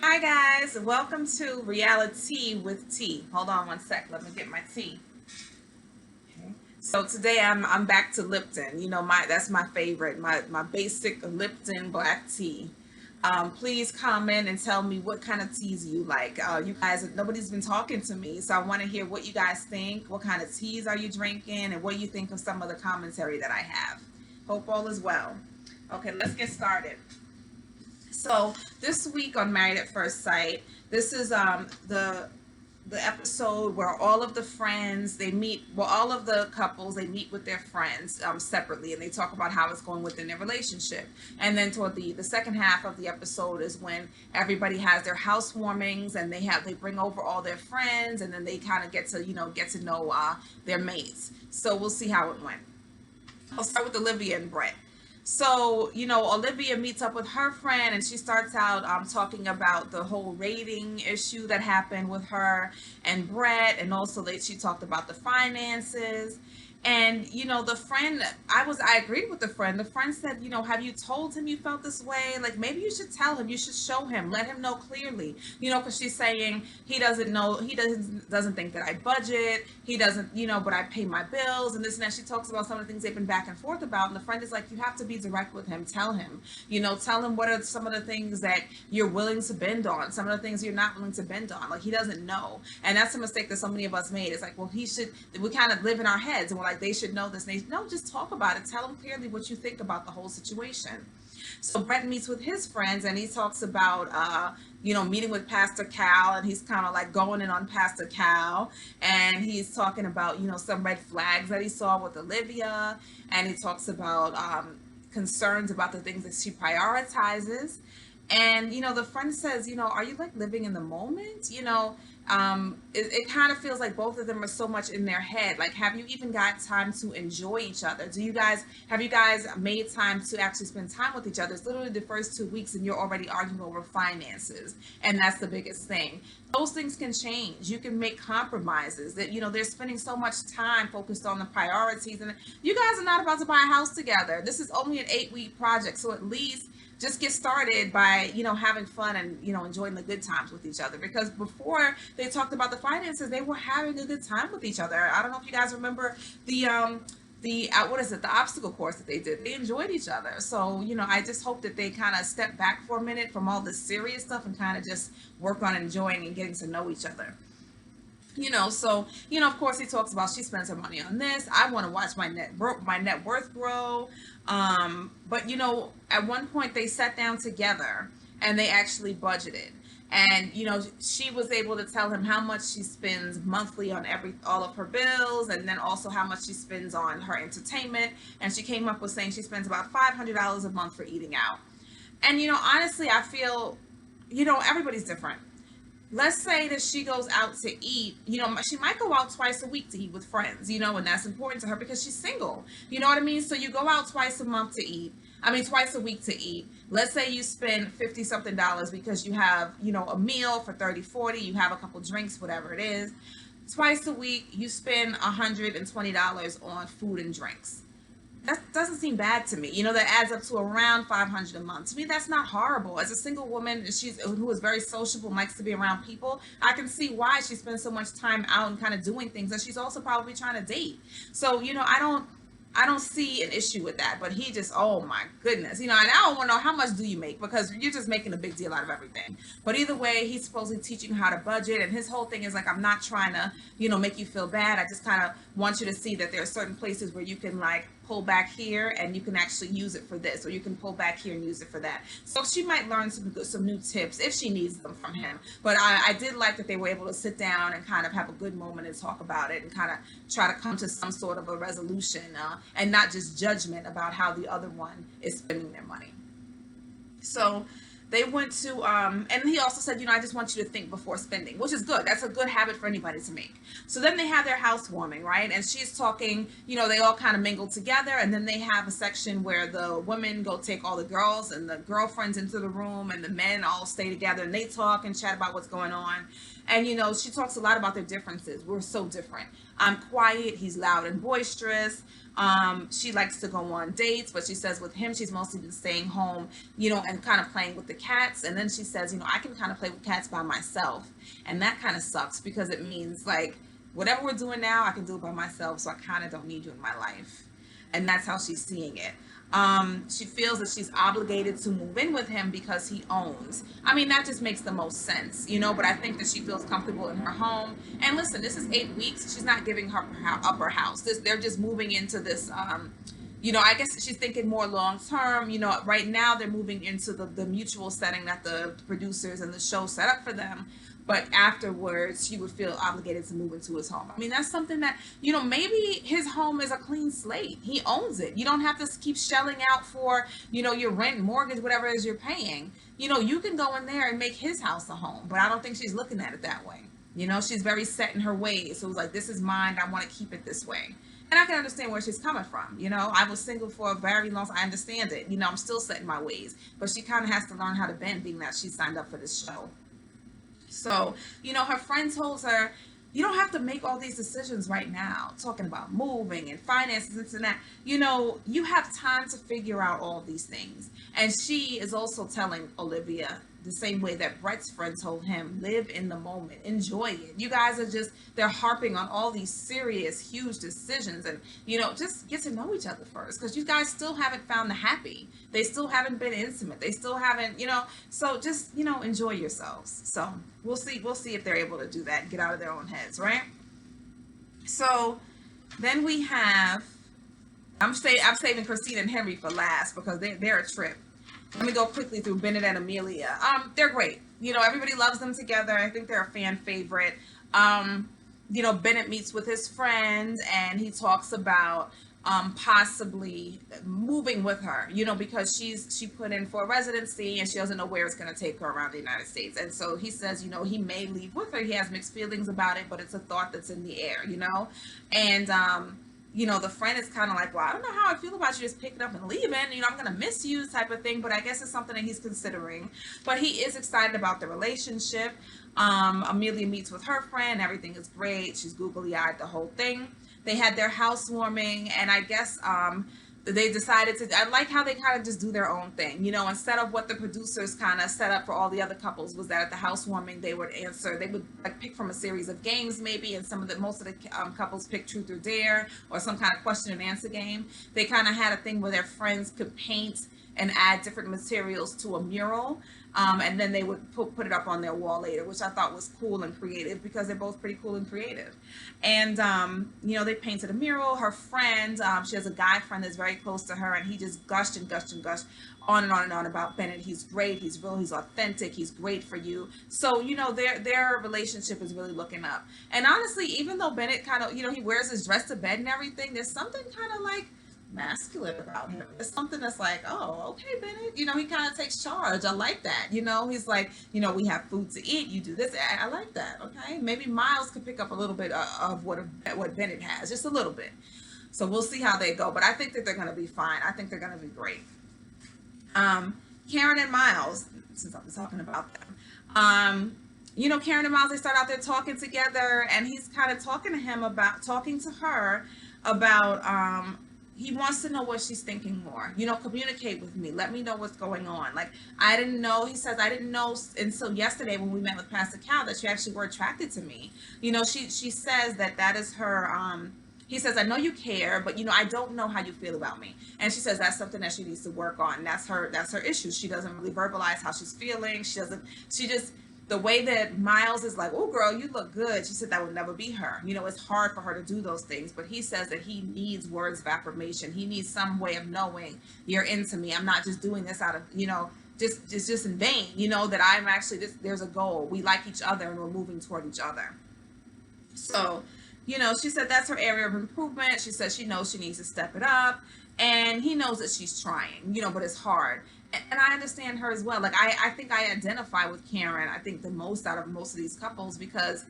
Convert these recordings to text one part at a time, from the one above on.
Hi guys, welcome to Reality with Tea. Hold on one sec, let me get my tea. Okay. So today I'm back to Lipton. You know that's my favorite, my basic Lipton black tea. Please comment and tell me what kind of teas you like. You guys, nobody's been talking to me, so I want to hear what you guys think. What kind of teas are you drinking, and what you think of some of the commentary that I have. Hope all is well. Okay, let's get started. So this week on Married at First Sight, this is the episode where all of the friends they meet. Well, all of the couples they meet with their friends separately, and they talk about how it's going within their relationship. And then toward the second half of the episode is when everybody has their housewarmings, and they bring over all their friends, and then they kind of get to know their mates. So we'll see how it went. I'll start with Olivia and Brett. So, Olivia meets up with her friend and she starts out talking about the whole rating issue that happened with her and Brett. And also, she talked about the finances. And, the friend, I agreed with the friend. The friend said, have you told him you felt this way? Like, maybe you should tell him, you should show him, let him know clearly, because she's saying he doesn't know, he doesn't think that I budget. He doesn't, but I pay my bills and this and that. She talks about some of the things they've been back and forth about. And the friend is like, you have to be direct with him. Tell him, tell him what are some of the things that you're willing to bend on, some of the things you're not willing to bend on. Like, he doesn't know. And that's a mistake that so many of us made. It's like, well, we kind of live in our heads and we're like, they should know this. And no, just talk about it. Tell them clearly what you think about the whole situation. So Brett meets with his friends and he talks about, meeting with Pastor Cal, and he's kind of like going in on Pastor Cal, and he's talking about, some red flags that he saw with Olivia, and he talks about concerns about the things that she prioritizes. And, the friend says, are you like living in the moment? It kind of feels like both of them are so much in their head. Like, have you even got time to enjoy each other? Have you guys made time to actually spend time with each other? It's literally the first 2 weeks and you're already arguing over finances. And that's the biggest thing. Those things can change. You can make compromises that, they're spending so much time focused on the priorities. And you guys are not about to buy a house together. This is only an 8-week project. So at least just get started by having fun and enjoying the good times with each other, because before they talked about the finances, they were having a good time with each other. I don't know if you guys remember the what is it, the obstacle course that they did. They enjoyed each other. So I just hope that they kind of step back for a minute from all this serious stuff and kind of just work on enjoying and getting to know each other. So of course he talks about she spends her money on this. I want to watch my net worth grow. But at one point they sat down together and they actually budgeted. And she was able to tell him how much she spends monthly on all of her bills, and then also how much she spends on her entertainment. And she came up with saying she spends about $500 a month for eating out. And honestly, I feel everybody's different. Let's say that she goes out to eat, she might go out twice a week to eat with friends, and that's important to her because she's single. You know what I mean? So you go out twice a month to eat. I mean, twice a week to eat. Let's say you spend 50 something dollars because you have, a meal for 30, 40, you have a couple drinks, whatever it is. Twice a week, you spend $120 on food and drinks. That doesn't seem bad to me. That adds up to around 500 a month. To me, that's not horrible. As a single woman, who is very sociable, likes to be around people, I can see why she spends so much time out and kind of doing things. And she's also probably trying to date. So, I don't see an issue with that. But he just, oh my goodness, and I don't want to know how much do you make, because you're just making a big deal out of everything. But either way, he's supposedly teaching you how to budget, and his whole thing is like, I'm not trying to, make you feel bad. I just kind of want you to see that there are certain places where you can like pull back here and you can actually use it for this, or you can pull back here and use it for that. So she might learn some new tips if she needs them from him. But I did like that they were able to sit down and kind of have a good moment and talk about it and kind of try to come to some sort of a resolution, and not just judgment about how the other one is spending their money. So they went to, and he also said, I just want you to think before spending, which is good. That's a good habit for anybody to make. So then they have their housewarming, right? And she's talking, they all kind of mingle together. And then they have a section where the women go take all the girls and the girlfriends into the room, and the men all stay together and they talk and chat about what's going on. And, she talks a lot about their differences. We're so different. I'm quiet, he's loud and boisterous. She likes to go on dates, but she says with him, she's mostly been staying home, and kind of playing with the cats. And then she says, I can kind of play with cats by myself. And that kind of sucks because it means like, whatever we're doing now, I can do it by myself. So I kind of don't need you in my life. And that's how she's seeing it. She feels that she's obligated to move in with him because he owns. I mean, that just makes the most sense, but I think that she feels comfortable in her home. And listen, this is 8 weeks. She's not giving her up her house. They're just moving into this, I guess she's thinking more long term. Right now they're moving into the mutual setting that the producers and the show set up for them. But afterwards, she would feel obligated to move into his home. I mean, that's something that, maybe his home is a clean slate. He owns it. You don't have to keep shelling out for, your rent, mortgage, whatever it is you're paying. You can go in there and make his house a home. But I don't think she's looking at it that way. She's very set in her ways. So it was like, this is mine. I want to keep it this way. And I can understand where she's coming from. I was single for a very long time. I understand it. I'm still set in my ways. But she kind of has to learn how to bend, being that she signed up for this show. So, her friend told her, you don't have to make all these decisions right now, talking about moving and finances, this and that. You have time to figure out all these things. And she is also telling Olivia the same way that Brett's friend told him, live in the moment, enjoy it. You guys are they're harping on all these serious, huge decisions, and, just get to know each other first, because you guys still haven't found the happy. They still haven't been intimate. They still haven't, so just, enjoy yourselves. So we'll see if they're able to do that and get out of their own heads, right? So then we have, I'm saving Christina and Henry for last because they're a trip. Let me go quickly through Bennett and Amelia. They're great. Everybody loves them together. I think they're a fan favorite. Bennett meets with his friend and he talks about possibly moving with her, because she put in for a residency and she doesn't know where it's going to take her around the United States. And so he says, he may leave with her. He has mixed feelings about it, but it's a thought that's in the air, and the friend is kind of like, well, I don't know how I feel about you just picking up and leaving. I'm going to miss you type of thing. But I guess it's something that he's considering. But he is excited about the relationship. Amelia meets with her friend. Everything is great. She's googly-eyed, the whole thing. They had their housewarming. And I guess they decided to, I like how they kind of just do their own thing. Instead of what the producers kind of set up for all the other couples was that at the housewarming, they would like pick from a series of games maybe, and most of the couples picked truth or dare or some kind of question and answer game. They kind of had a thing where their friends could paint and add different materials to a mural. And then they would put it up on their wall later, which I thought was cool and creative because they're both pretty cool and creative. And, they painted a mural. Her friend, she has a guy friend that's very close to her, and he just gushed and gushed and gushed on and on and on about Bennett. He's great. He's real. He's authentic. He's great for you. So, their relationship is really looking up. And honestly, even though Bennett kind of, he wears his dress to bed and everything, there's something kind of like masculine about him. It's something that's like, oh, okay, Bennett, he kind of takes charge. I like that. He's like, we have food to eat, you do this. I like that. Okay, maybe Miles could pick up a little bit of what Bennett has, just a little bit. So we'll see how they go, but I think that they're going to be fine. I think they're going to be great. Karen and Miles, since I'm talking about them, Karen and Miles, they start out there talking together, and he's kind of talking to her about he wants to know what she's thinking more. Communicate with me. Let me know what's going on. Like, I didn't know, he says, I didn't know until yesterday when we met with Pastor Cal that you actually were attracted to me. She says that is her, he says, I know you care, but, I don't know how you feel about me. And she says that's something that she needs to work on. That's her issue. She doesn't really verbalize how she's feeling. The way that Miles is like, oh, girl, you look good. She said that would never be her. It's hard for her to do those things. But he says that he needs words of affirmation. He needs some way of knowing you're into me. I'm not just doing this out of, just in vain. That I'm actually, there's a goal. We like each other and we're moving toward each other. So, she said that's her area of improvement. She says she knows she needs to step it up. And he knows that she's trying, but it's hard. And I understand her as well. Like, I think I identify with Karen, I think the most out of most of these couples, because,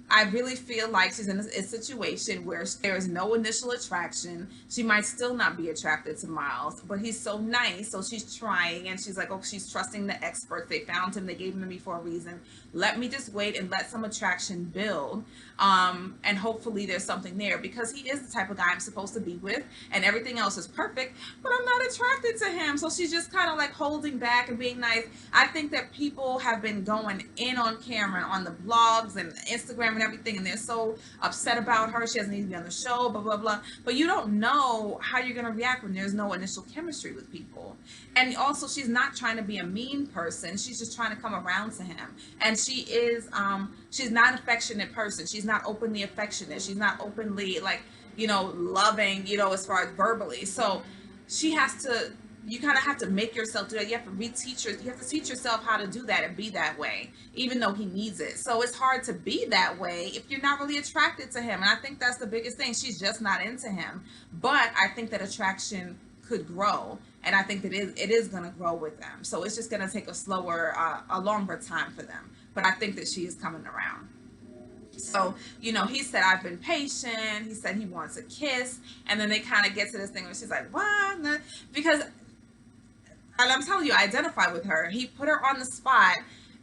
I really feel like she's in a situation where there is no initial attraction. She might still not be attracted to Miles, but he's so nice. So she's trying, and she's like, oh, she's trusting the experts. They found him, they gave him to me for a reason. Let me just wait and let some attraction build. And hopefully there's something there, because he is the type of guy I'm supposed to be with, and everything else is perfect, but I'm not attracted to him. So she's just kind of like holding back and being nice. I think that people have been going in on Cameron on the blogs and Instagram and everything, and they're so upset about her. She doesn't need to be on the show, blah blah blah. But you don't know how you're going to react when there's no initial chemistry with people. And also, she's not trying to be a mean person. She's just trying to come around to him. And she's not an affectionate person. She's not openly affectionate. She's not openly, like, loving, as far as verbally. So she has to, you kind of have to make yourself do that. You have to you have to teach yourself how to do that and be that way, even though he needs it. So it's hard to be that way if you're not really attracted to him. And I think that's the biggest thing. She's just not into him. But I think that attraction could grow, and I think that it is going to grow with them. So it's just going to take a longer time for them. But I think that she is coming around. So, he said, I've been patient. He said he wants a kiss. And then they kind of get to this thing where she's like, what? Because, and I'm telling you, I identify with her. He put her on the spot.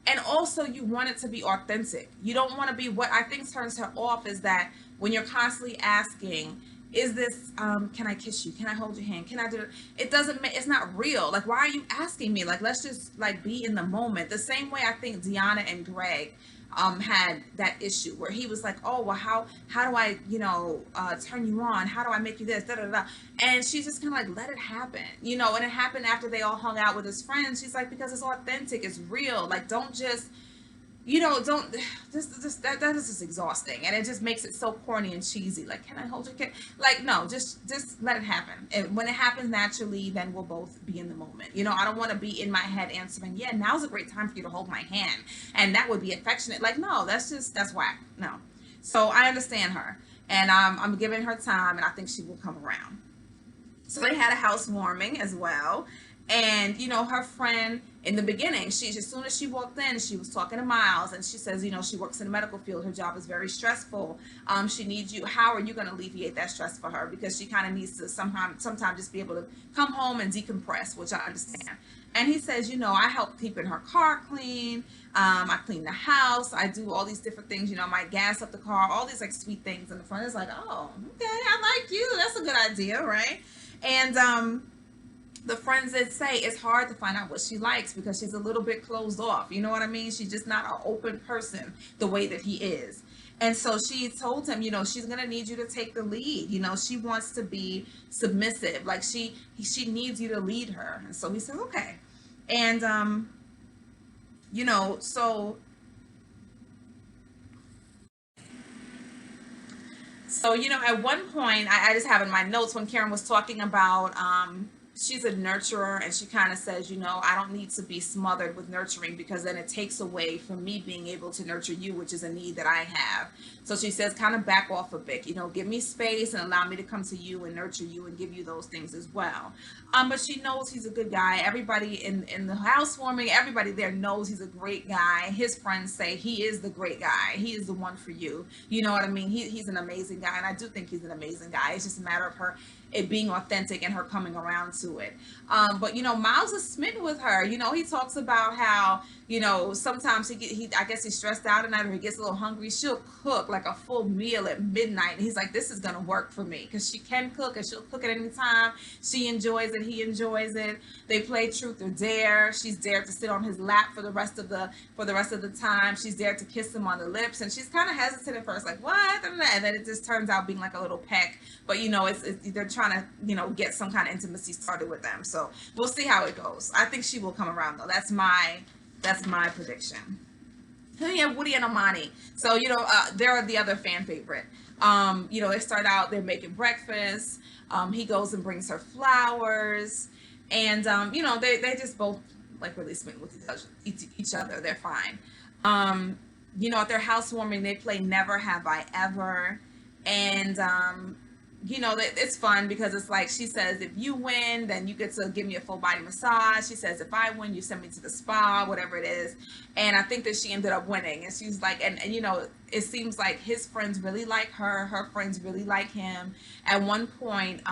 And also, you want it to be authentic. You don't want to be, what I think turns her off is that when you're constantly asking, is this, can I kiss you? Can I hold your hand? Can I do it? It's not real. Like, why are you asking me? Like, let's just, like, be in the moment. The same way I think Deanna and Greg had that issue where he was like, oh, well, how do I, turn you on? How do I make you this? Da, da, da. And she's just kind of like, let it happen, and it happened after they all hung out with his friends. She's like, because it's authentic, it's real. Like, don't just, don't that is just exhausting, and it just makes it so corny and cheesy. Like, can I hold your kid? Like, no, just let it happen. And when it happens naturally, then we'll both be in the moment. I don't want to be in my head answering, yeah, now's a great time for you to hold my hand, and that would be affectionate. Like, no, that's whack. No. So I understand her, and I'm giving her time, and I think she will come around. So they had a housewarming as well. And, her friend in the beginning, as soon as she walked in, she was talking to Miles, and she says, she works in the medical field. Her job is very stressful. She needs you. How are you going to alleviate that stress for her? Because she kind of needs to sometimes just be able to come home and decompress, which I understand. And he says, I help keeping her car clean. I clean the house. I do all these different things. I might gas up the car, all these like sweet things. And the friend is like, oh, okay, I like you. That's a good idea, right? And, the friends did say it's hard to find out what she likes because she's a little bit closed off. You know what I mean? She's just not an open person the way that he is. And so she told him, she's going to need you to take the lead. She wants to be submissive. Like, she needs you to lead her. And so he says, okay. And, so at one point, I just have in my notes when Karen was talking about, she's a nurturer, and she kind of says, I don't need to be smothered with nurturing because then it takes away from me being able to nurture you, which is a need that I have. So she says, kind of back off a bit, give me space and allow me to come to you and nurture you and give you those things as well. But she knows he's a good guy. Everybody in the housewarming, everybody there knows he's a great guy. His friends say he is the great guy. He is the one for you. You know what I mean? He's an amazing guy, and I do think he's an amazing guy. It's just a matter of it being authentic and her coming around to it. But Miles is smitten with her. He talks about how sometimes I guess he's stressed out at night, or he gets a little hungry. She'll cook like a full meal at midnight, and he's like, this is gonna work for me because she can cook, and she'll cook at any time. She enjoys it, he enjoys it. They play truth or dare. She's dared to sit on his lap for the rest of the time. She's dared to kiss him on the lips, and she's kind of hesitant at first, like, what? And then it just turns out being like a little peck. But they're trying to get some kind of intimacy started with them. So we'll see how it goes. I think she will come around, though. That's my prediction. Then you have Woody and Amani. So they're the other fan favorite. They start out, they're making breakfast. He goes and brings her flowers, and they just both like really smitten with each other. They're fine. At their housewarming, they play Never Have I Ever, and you know, it's fun because it's like she says, if you win, then you get to give me a full body massage. She says, if I win, you send me to the spa, whatever it is. And I think that she ended up winning. And she's like, and you know, it seems like his friends really like her friends really like him. At one point,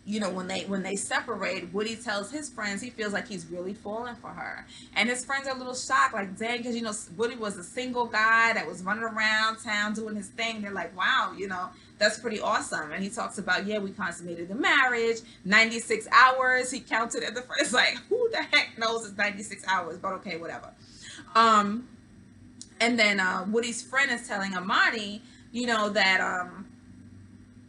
you know, when they separate, Woody tells his friends he feels like he's really falling for her, and his friends are a little shocked, like, dang, because you know Woody was a single guy that was running around town doing his thing. They're like, wow, you know, that's pretty awesome. And he talks about, yeah, we consummated the marriage, 96 hours. He counted at the first, like, who the heck knows it's 96 hours? But okay, whatever. Um, and then Woody's friend is telling Amani, you know, that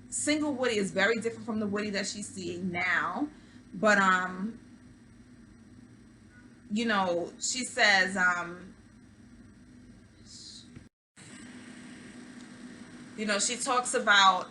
single Woody is very different from the Woody that she's seeing now. But you know, she says you know, she talks about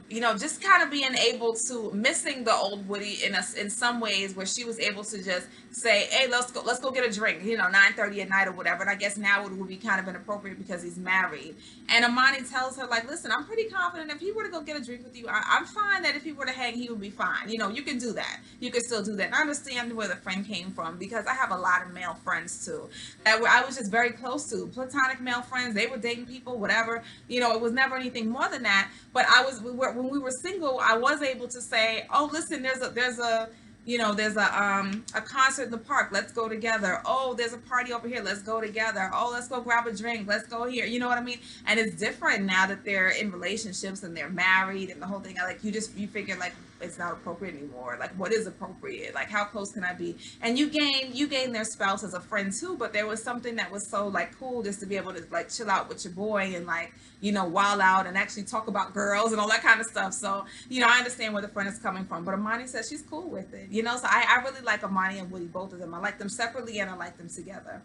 you know, just kind of being able to missing the old Woody in some ways, where she was able to just say, hey, let's go get a drink, you know, 9:30 at night or whatever. And I guess now it would be kind of inappropriate because he's married. And Amani tells her, like, listen, I'm pretty confident if he were to go get a drink with you, I'm fine that if he were to hang, he would be fine. You know, you can do that. You can still do that. And I understand where the friend came from, because I have a lot of male friends too that I was just very close to, platonic male friends. They were dating people, whatever. You know, it was never anything more than that. But when we were single, I was able to say, oh, listen, there's a you know, there's a concert in the park, let's go together. Oh, there's a party over here, let's go together. Oh, let's go grab a drink, let's go here. You know what I mean? And it's different now that they're in relationships and they're married and the whole thing. Like, you figure, like, it's not appropriate anymore. Like, what is appropriate? Like, how close can I be? And you gain their spouse as a friend too, but there was something that was so, like, cool, just to be able to, like, chill out with your boy and, like, you know, wild out and actually talk about girls and all that kind of stuff. So, you know, I understand where the friend is coming from, but Amani says she's cool with it, you know. So I really like Amani and Woody, both of them. I like them separately and I like them together.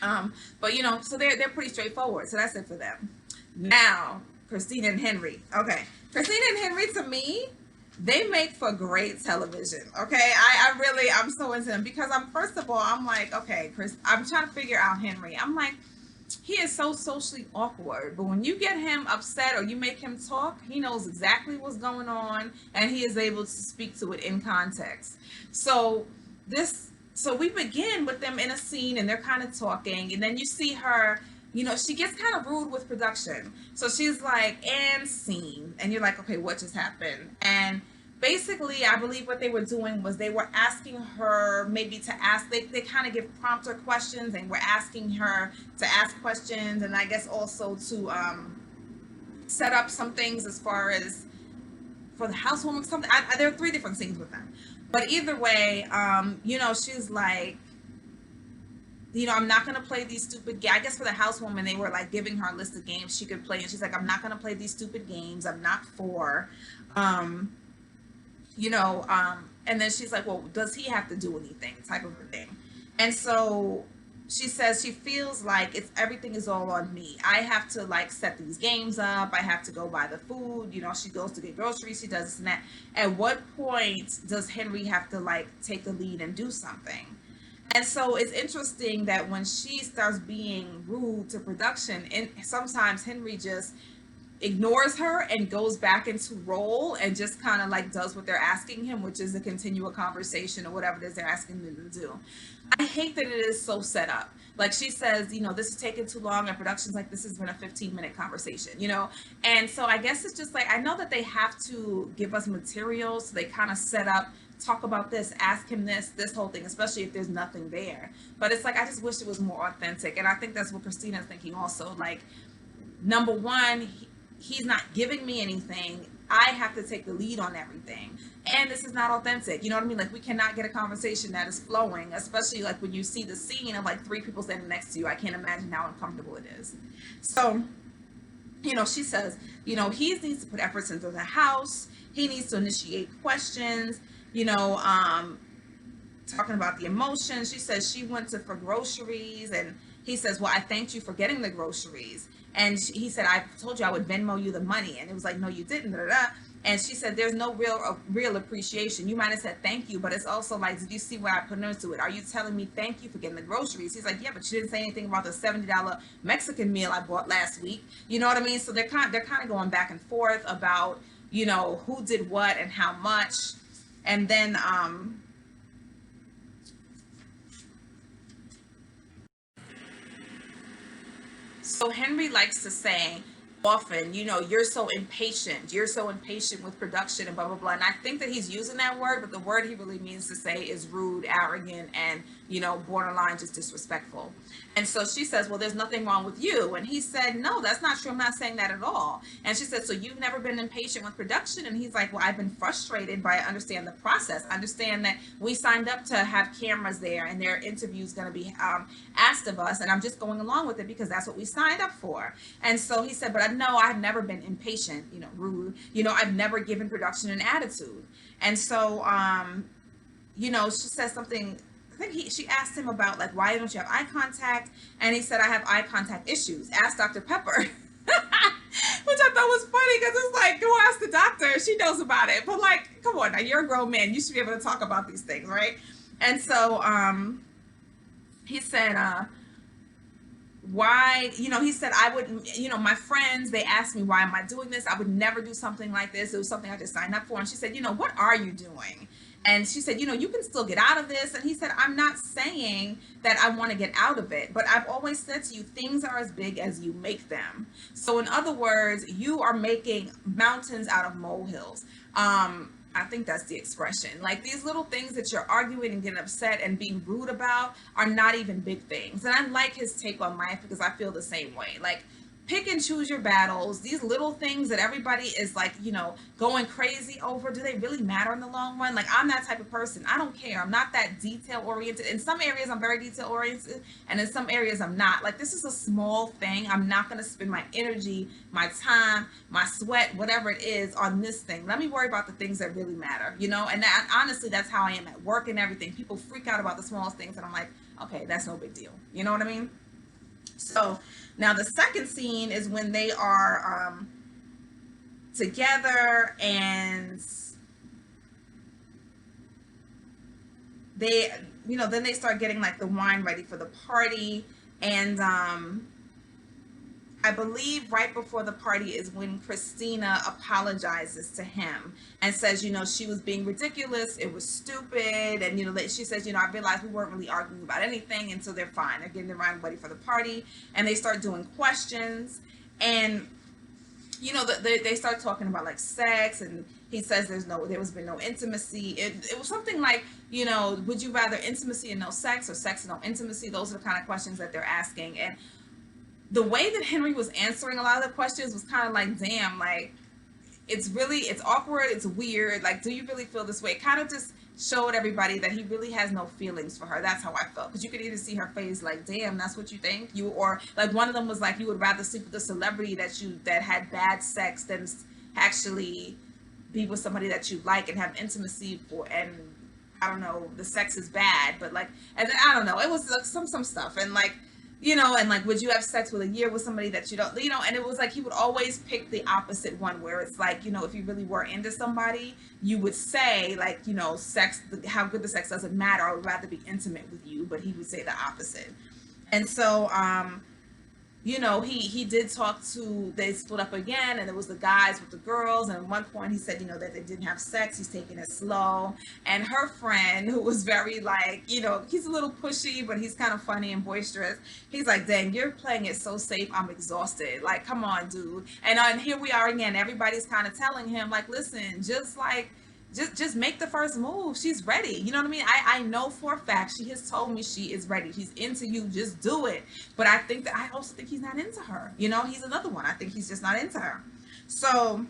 But you know, so they're pretty straightforward. So that's it for them. Now, Christina and Henry. Okay, Christina and Henry, to me, they make for great television. Okay, I'm so into them because first of all, I'm like, okay, Chris, I'm trying to figure out Henry. I'm like, he is so socially awkward, but when you get him upset or you make him talk, he knows exactly what's going on and he is able to speak to it in context. So so we begin with them in a scene and they're kind of talking, and then you see her, you know, she gets kind of rude with production. So she's like, and scene, and you're like, okay, what just happened? And basically, I believe what they were doing was they were asking her maybe to ask, they kind of give prompter questions and were asking her to ask questions, and I guess also to set up some things as far as for the housewarming, something. There are three different scenes with them. But either way, you know, she's like, you know, I'm not going to play these stupid games. I guess for the housewoman, they were like giving her a list of games she could play. And she's like, I'm not going to play these stupid games. I'm not for, you know, and then she's like, well, does he have to do anything, type of a thing. And so she says she feels like everything is all on me. I have to, like, set these games up. I have to go buy the food. You know, she goes to get groceries. She does this and that. At what point does Henry have to, like, take the lead and do something? And so it's interesting that when she starts being rude to production, and sometimes Henry just ignores her and goes back into role and just kind of like does what they're asking him, which is to continue a conversation or whatever it is they're asking him to do. I hate that it is so set up. Like she says, you know, this is taking too long, and production's like, this has been a 15-minute conversation, you know? And so I guess it's just like, I know that they have to give us material, so they kind of set up, talk about this, ask him this whole thing, especially if there's nothing there. But it's like, I just wish it was more authentic. And I think that's what Christina's thinking also. Like, number one, he's not giving me anything. I have to take the lead on everything. And this is not authentic. You know what I mean? Like, we cannot get a conversation that is flowing, especially like when you see the scene of like 3 people standing next to you. I can't imagine how uncomfortable it is. So, you know, she says, you know, he needs to put efforts into the house. He needs to initiate questions, you know, talking about the emotions. She says she went for groceries, and he says, well, I thanked you for getting the groceries. And he said, I told you I would Venmo you the money. And it was like, no, you didn't. Da, da, da. And she said, there's no real appreciation. You might have said thank you, but it's also like, did you see what I put into it? Are you telling me thank you for getting the groceries? He's like, yeah, but you didn't say anything about the $70 Mexican meal I bought last week. You know what I mean? So they're kind of going back and forth about, you know, who did what and how much. And then so Henry likes to say often, you know, you're so impatient. You're so impatient with production and blah, blah, blah. And I think that he's using that word, but the word he really means to say is rude, arrogant, and, you know, borderline just disrespectful. And so she says, well, there's nothing wrong with you. And he said, no, that's not true. I'm not saying that at all. And she said, so you've never been impatient with production? And he's like, well, I've been frustrated, but I understand the process. I understand that we signed up to have cameras there and their interviews going to be asked of us. And I'm just going along with it because that's what we signed up for. And so he said, but no, I've never been impatient, you know, rude. You know, I've never given production an attitude. And so, you know, she says something. I think she asked him about, like, why don't you have eye contact? And he said, I have eye contact issues. Ask Dr. Pepper. Which I thought was funny because it's like, go ask the doctor. She knows about it. But, like, come on now, you're a grown man. You should be able to talk about these things, right? And so he said, why, you know, he said, I wouldn't, you know, my friends, they asked me, why am I doing this? I would never do something like this. It was something I just signed up for. And she said, you know, what are you doing? And she said, you know, you can still get out of this. And he said, I'm not saying that I want to get out of it, but I've always said to you, things are as big as you make them. So in other words, you are making mountains out of molehills. I think that's the expression. Like, these little things that you're arguing and getting upset and being rude about are not even big things. And I like his take on life because I feel the same way. Like, pick and choose your battles. These little things that everybody is, like, you know, going crazy over, do they really matter in the long run? Like, I'm that type of person. I don't care. I'm not that detail oriented. In some areas I'm very detail oriented, and in some areas I'm not. Like, this is a small thing. I'm not going to spend my energy, my time, my sweat, whatever it is, on this thing. Let me worry about the things that really matter, you know? And that, honestly, that's how I am at work and everything. People freak out about the smallest things, and I'm like, okay, that's no big deal. You know what I mean? So now the second scene is when they are together, and they, you know, then they start getting, like, the wine ready for the party. And I believe right before the party is when Christina apologizes to him and says, you know, she was being ridiculous. It was stupid. And, you know, she says, you know, I realized we weren't really arguing about anything. And so they're fine. They're getting the wine ready for the party. And they start doing questions. And, you know, they start talking about, like, sex. And he says there has been no intimacy. It was something like, you know, would you rather intimacy and no sex, or sex and no intimacy? Those are the kind of questions that they're asking. And the way that Henry was answering a lot of the questions was kind of like, damn, like, it's awkward, it's weird. Like, do you really feel this way? It kind of just showed everybody that he really has no feelings for her. That's how I felt, because you could even see her face, like, damn, that's what you think? Or like, one of them was like, you would rather sleep with a celebrity that had bad sex than actually be with somebody that you like and have intimacy for. And I don't know, the sex is bad, but, like, and I don't know, it was like some stuff. And, like, you know, and, like, would you have sex with a year with somebody that you don't, you know? And it was like he would always pick the opposite one, where it's like, you know, if you really were into somebody, you would say, like, you know, sex, how good the sex doesn't matter. I would rather be intimate with you. But he would say the opposite. And so, you know, he did talk to, they split up again, and it was the guys with the girls. And at one point he said, you know, that they didn't have sex. He's taking it slow. And her friend, who was very, like, you know, he's a little pushy, but he's kind of funny and boisterous. He's like, dang, you're playing it so safe. I'm exhausted. Like, come on, dude. And here we are again. Everybody's kind of telling him, like, listen, just make the first move. She's ready. You know what I mean? I know for a fact she has told me she is ready. She's into you. Just do it. But I also think he's not into her. You know, he's another one. I think he's just not into her. So,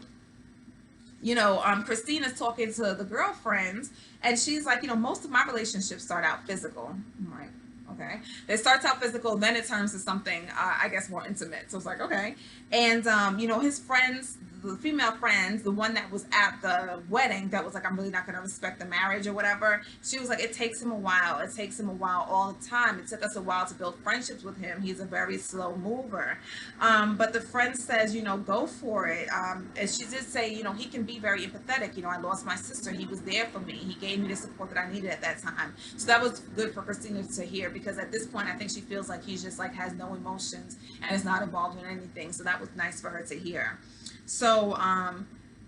you know, Christina's talking to the girlfriends, and she's like, you know, most of my relationships start out physical. I'm like, okay. It starts out physical, then it turns to something, I guess, more intimate. So it's like, okay. And, you know, his friends, the female friends, the one that was at the wedding that was like, I'm really not going to respect the marriage or whatever, she was like, it takes him a while. It takes him a while all the time. It took us a while to build friendships with him. He's a very slow mover. But the friend says, go for it. And she did say, he can be very empathetic. I lost my sister. He was there for me. He gave me the support that I needed at that time. So that was good for Christina to hear, because at this point, I think she feels like he's just like has no emotions and is not involved in anything. So that was nice for her to hear. So,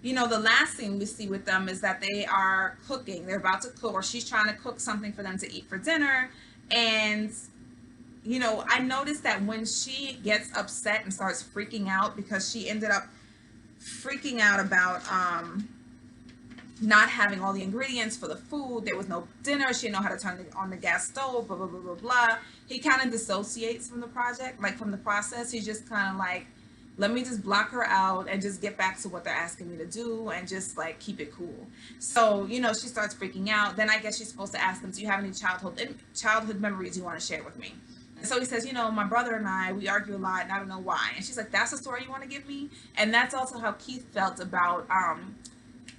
the last thing we see with them is that they are cooking. They're about to cook, or she's trying to cook something for them to eat for dinner. And, I noticed that when she gets upset and starts freaking out, because she ended up freaking out about not having all the ingredients for the food. There was no dinner. She didn't know how to turn on the gas stove, blah, blah, blah, blah, blah. He kind of dissociates from the project, like from the process. He's just kind of like, let me just block her out and just get back to what they're asking me to do and just like keep it cool. So, she starts freaking out. Then I guess she's supposed to ask them, do you have any childhood memories you want to share with me? And so he says, my brother and I, we argue a lot and I don't know why. And she's like, that's the story you want to give me? And that's also how Keith felt about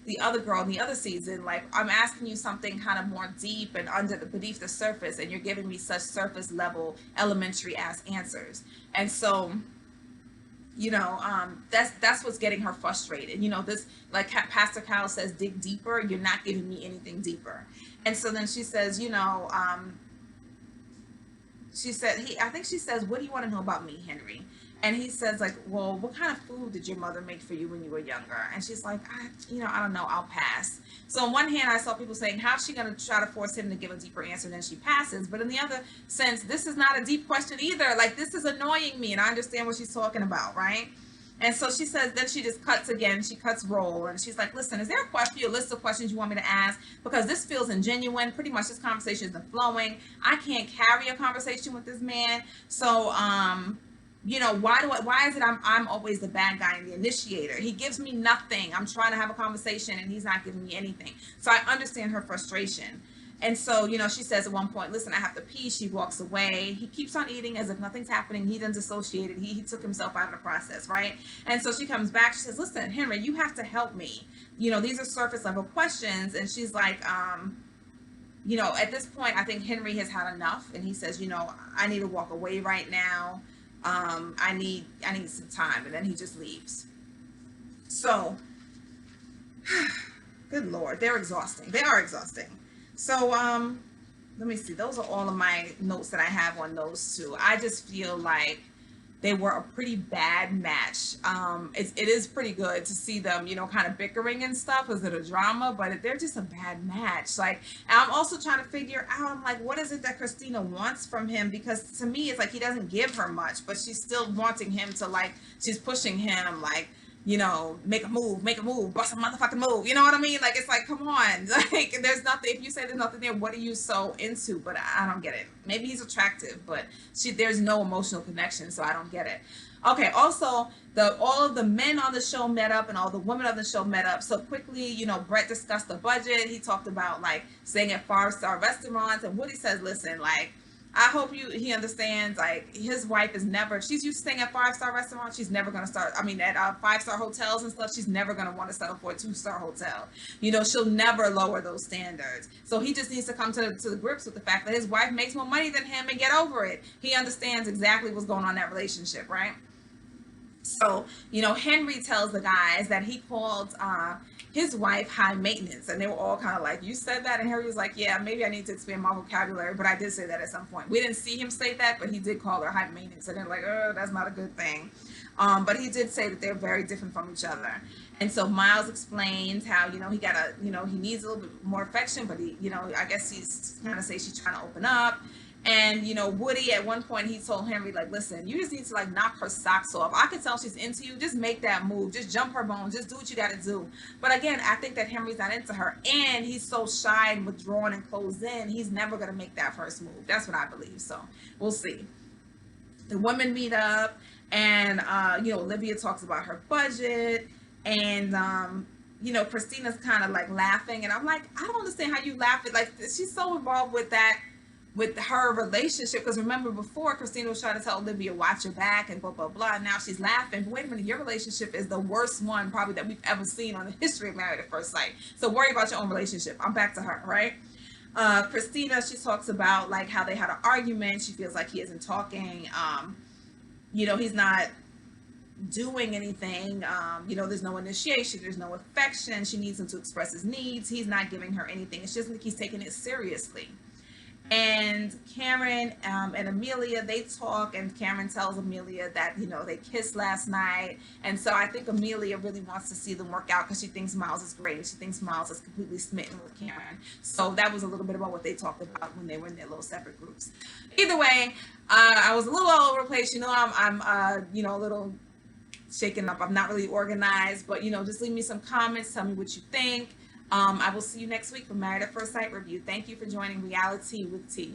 the other girl in the other season. Like, I'm asking you something kind of more deep and beneath the surface, and you're giving me such surface level elementary ass answers. And so that's what's getting her frustrated. This, like Pastor Cal says, dig deeper. You're not giving me anything deeper. And so then she says, I think she says, what do you want to know about me, Henry? And he says, like, well, what kind of food did your mother make for you when you were younger? And she's like, I don't know, I'll pass. So on one hand, I saw people saying, how's she going to try to force him to give a deeper answer than she passes? But in the other sense, this is not a deep question either. Like, this is annoying me, and I understand what she's talking about, right? And so she says, then she just cuts again. She cuts roll, and she's like, listen, is there a list of questions you want me to ask? Because this feels ingenuine. Pretty much this conversation isn't flowing. I can't carry a conversation with this man. So, why is it I'm always the bad guy and the initiator? He gives me nothing. I'm trying to have a conversation and he's not giving me anything. So I understand her frustration. And so, she says at one point, listen, I have to pee. She walks away. He keeps on eating as if nothing's happening. He done dissociated. He took himself out of the process, right? And so she comes back. She says, listen, Henry, you have to help me. These are surface level questions. And she's like, at this point, I think Henry has had enough. And he says, I need to walk away right now. I need some time. And then he just leaves. So, good Lord, they're exhausting. They are exhausting. So, let me see. Those are all of my notes that I have on those two. I just feel like they were a pretty bad match. It is pretty good to see them, kind of bickering and stuff. Is it a drama? But they're just a bad match. Like, I'm also trying to figure out, I'm like, what is it that Christina wants from him? Because to me, it's like he doesn't give her much, but she's still wanting him to, like, she's pushing him, like, make a move, bust a motherfucking move. You know what I mean? Like, it's like, come on. Like, there's nothing, if you say there's nothing there, what are you so into? But I don't get it. Maybe he's attractive, but there's no emotional connection, so I don't get it. Okay, also, all of the men on the show met up and all the women on the show met up. So quickly, Brett discussed the budget. He talked about, like, staying at 5-star restaurants. And Woody says, listen, like, I hope he understands, like, his wife is never, she's used to staying at 5-star restaurants. She's never going to start, at 5-star hotels and stuff. She's never going to want to settle for a 2-star hotel. She'll never lower those standards. So he just needs to come to the grips with the fact that his wife makes more money than him and get over it. He understands exactly what's going on in that relationship, right? So, Henry tells the guys that he called his wife high maintenance, and they were all kind of like, you said that? And Henry was like, yeah, maybe I need to expand my vocabulary, but I did say that at some point. We didn't see him say that, but he did call her high maintenance, and they're like, oh, that's not a good thing. But he did say that they're very different from each other. And so Miles explains how, he got he needs a little bit more affection, but he, I guess he's kind of say she's trying to open up. And, Woody, at one point, he told Henry, like, listen, you just need to, like, knock her socks off. I can tell she's into you. Just make that move. Just jump her bones. Just do what you got to do. But, again, I think that Henry's not into her. And he's so shy and withdrawn and closed in, he's never going to make that first move. That's what I believe. So, we'll see. The women meet up. And, Olivia talks about her budget. And, Christina's kind of, like, laughing. And I'm like, I don't understand how you laugh at, like, she's so involved with that with her relationship. Because remember, before, Christina was trying to tell Olivia, watch your back and blah, blah, blah. And now she's laughing. But wait a minute, your relationship is the worst one probably that we've ever seen on the history of Married at First Sight. So worry about your own relationship. I'm back to her, right? Christina, she talks about like how they had an argument. She feels like he isn't talking. He's not doing anything. There's no initiation, there's no affection. She needs him to express his needs. He's not giving her anything. It's just like he's taking it seriously. And Karen and Amelia, they talk, and Karen tells Amelia that, they kissed last night. And so I think Amelia really wants to see them work out because she thinks Miles is great. She thinks Miles is completely smitten with Karen. So that was a little bit about what they talked about when they were in their little separate groups. Either way, I was a little all over the place. I'm a little shaken up. I'm not really organized, but, just leave me some comments. Tell me what you think. I will see you next week for Married at First Sight review. Thank you for joining Reality with T.